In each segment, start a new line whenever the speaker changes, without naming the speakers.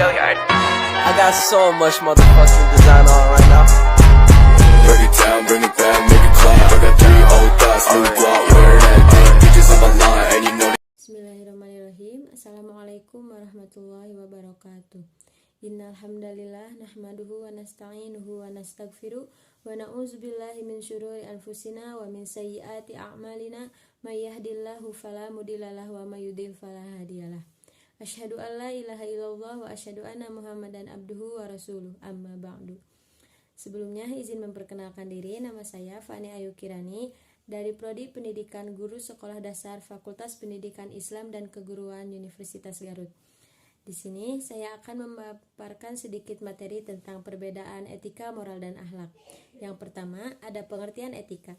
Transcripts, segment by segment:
I got so much motherfucking design on right now.
Break it down, bring it back, make it clap. I got 3 old thoughts, new block, where that thing. Bitches on my line, and you know.
Bismillahirrahmanirrahim. Assalamualaikum warahmatullahi wabarakatuh. Innal hamdalillah nahmaduhu wa nasta'inuhu wa nastaghfiruh wa na'udzubillahi min syururi anfusina wa min sayyiati a'malina may yahdihillahu fala mudhillalah wa may yudhlil fala hadiyalah. Asyhadu an la ilaha illallah wa asyhadu anna Muhammadan abduhu wa rasuluh. Amma ba'du. Sebelumnya izin memperkenalkan diri, nama saya Fani Ayu Kirani dari Prodi Pendidikan Guru Sekolah Dasar Fakultas Pendidikan Islam dan Keguruan Universitas Garut. Di sini saya akan memaparkan sedikit materi tentang perbedaan etika, moral, dan akhlak. Yang pertama, ada pengertian etika.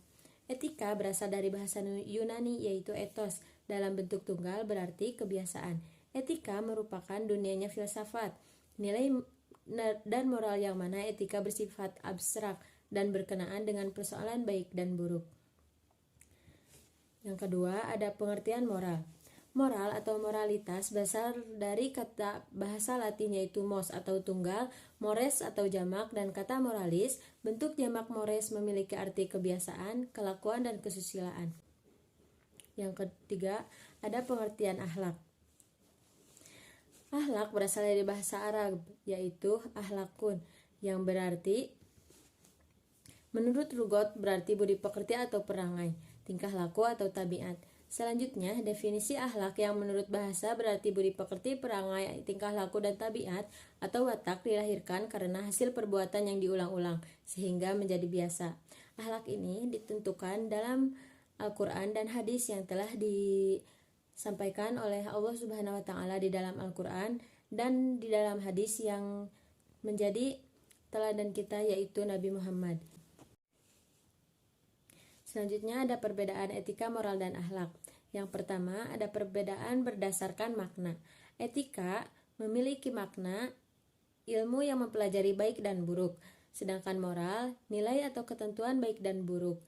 Etika berasal dari bahasa Yunani yaitu ethos, dalam bentuk tunggal berarti kebiasaan. Etika merupakan dunianya filsafat, nilai dan moral yang mana etika bersifat abstrak dan berkenaan dengan persoalan baik dan buruk. Yang kedua, ada pengertian moral. Moral atau moralitas berasal dari kata bahasa Latin yaitu mos atau tunggal, mores atau jamak, dan kata moralis, bentuk jamak mores memiliki arti kebiasaan, kelakuan, dan kesusilaan. Yang ketiga, ada pengertian akhlak. Akhlak berasal dari bahasa Arab yaitu akhlakun yang berarti menurut lugat berarti budi pekerti atau perangai, tingkah laku atau tabiat. Selanjutnya, definisi akhlak yang menurut bahasa berarti budi pekerti, perangai, tingkah laku, dan tabiat atau watak dilahirkan karena hasil perbuatan yang diulang-ulang sehingga menjadi biasa. Akhlak ini ditentukan dalam Al-Quran dan hadis yang telah disampaikan oleh Allah Subhanahu wa Ta'ala di dalam Al-Quran dan di dalam hadis yang menjadi teladan kita yaitu Nabi Muhammad. Selanjutnya ada perbedaan etika, moral, dan akhlak. Yang pertama, ada perbedaan berdasarkan makna. Etika memiliki makna ilmu yang mempelajari baik dan buruk, sedangkan moral nilai atau ketentuan baik dan buruk.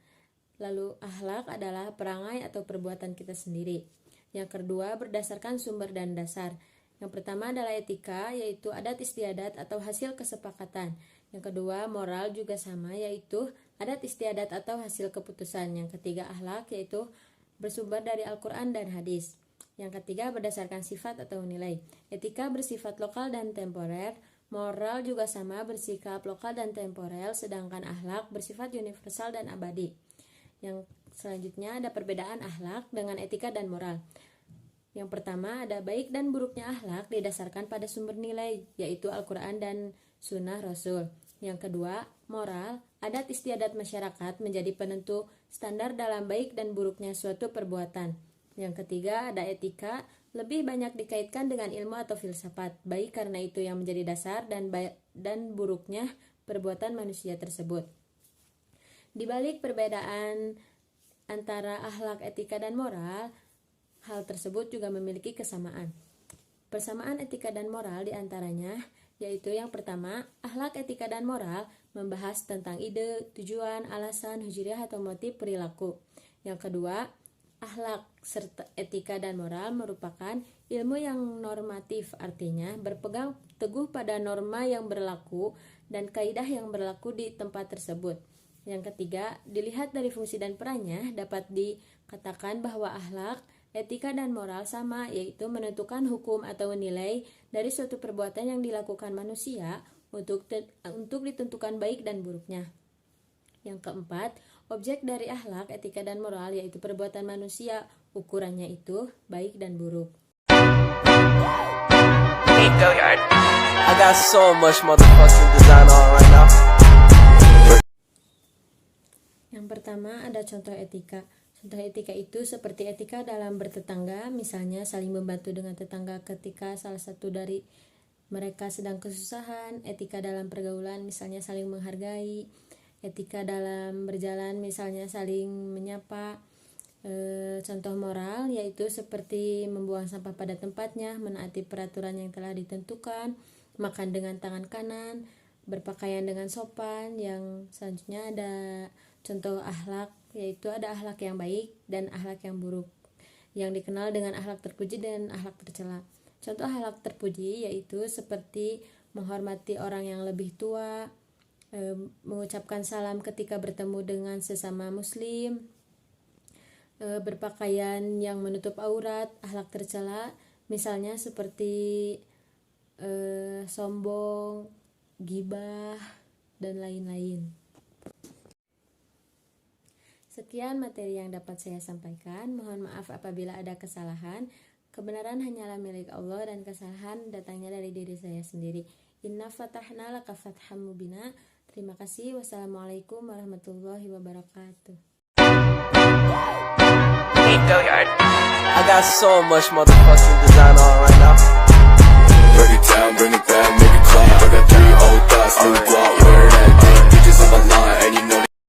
Lalu akhlak adalah perangai atau perbuatan kita sendiri. Yang kedua, berdasarkan sumber dan dasar. Yang pertama adalah etika, yaitu adat istiadat atau hasil kesepakatan. Yang kedua, moral juga sama, yaitu adat istiadat atau hasil keputusan. Yang ketiga, akhlak, yaitu bersumber dari Al-Quran dan hadis. Yang ketiga, berdasarkan sifat atau nilai. Etika bersifat lokal dan temporer, moral juga sama, bersikap lokal dan temporer, sedangkan akhlak bersifat universal dan abadi. Yang selanjutnya ada perbedaan akhlak dengan etika dan moral. Yang pertama, ada baik dan buruknya akhlak didasarkan pada sumber nilai, yaitu Al-Quran dan Sunnah Rasul. Yang kedua, moral, adat istiadat masyarakat menjadi penentu standar dalam baik dan buruknya suatu perbuatan. Yang ketiga, ada etika, lebih banyak dikaitkan dengan ilmu atau filsafat, baik karena itu yang menjadi dasar dan buruknya perbuatan manusia tersebut. Di balik perbedaan antara akhlak, etika, dan moral, hal tersebut juga memiliki kesamaan. Persamaan etika dan moral diantaranya yaitu yang pertama, akhlak, etika, dan moral membahas tentang ide, tujuan, alasan, hujriah atau motif perilaku. Yang kedua, akhlak serta etika dan moral merupakan ilmu yang normatif, artinya berpegang teguh pada norma yang berlaku dan kaidah yang berlaku di tempat tersebut. Yang ketiga, dilihat dari fungsi dan perannya dapat dikatakan bahwa akhlak, etika, dan moral sama, yaitu menentukan hukum atau nilai dari suatu perbuatan yang dilakukan manusia untuk ditentukan baik dan buruknya. Yang keempat, objek dari akhlak, etika, dan moral yaitu perbuatan manusia, ukurannya itu baik dan buruk.
I got so much motherfucking design on right now.
Yang pertama, ada contoh etika. Contoh etika itu seperti etika dalam bertetangga, misalnya saling membantu dengan tetangga ketika salah satu dari mereka sedang kesusahan. Etika dalam pergaulan, misalnya saling menghargai. Etika dalam berjalan, misalnya saling menyapa. Contoh moral yaitu seperti membuang sampah pada tempatnya, menaati peraturan yang telah ditentukan, makan dengan tangan kanan, berpakaian dengan sopan. Yang selanjutnya ada contoh akhlak, yaitu ada akhlak yang baik dan akhlak yang buruk, yang dikenal dengan akhlak terpuji dan akhlak tercela. Contoh akhlak terpuji yaitu seperti menghormati orang yang lebih tua, mengucapkan salam ketika bertemu dengan sesama muslim, berpakaian yang menutup aurat. Akhlak tercela misalnya seperti sombong, ghibah, dan lain-lain. Sekian materi yang dapat saya sampaikan. Mohon maaf apabila ada kesalahan. Kebenaran hanyalah milik Allah dan kesalahan datangnya dari diri saya sendiri. Inna fatahna laka fatham mubina. Terima kasih. Wassalamualaikum warahmatullahi wabarakatuh.
I got so much motherfucking design on right now.
Break it down, bring it back, make it clap. I got 3 old thoughts, new block, wearing that thing. Bitches on my line.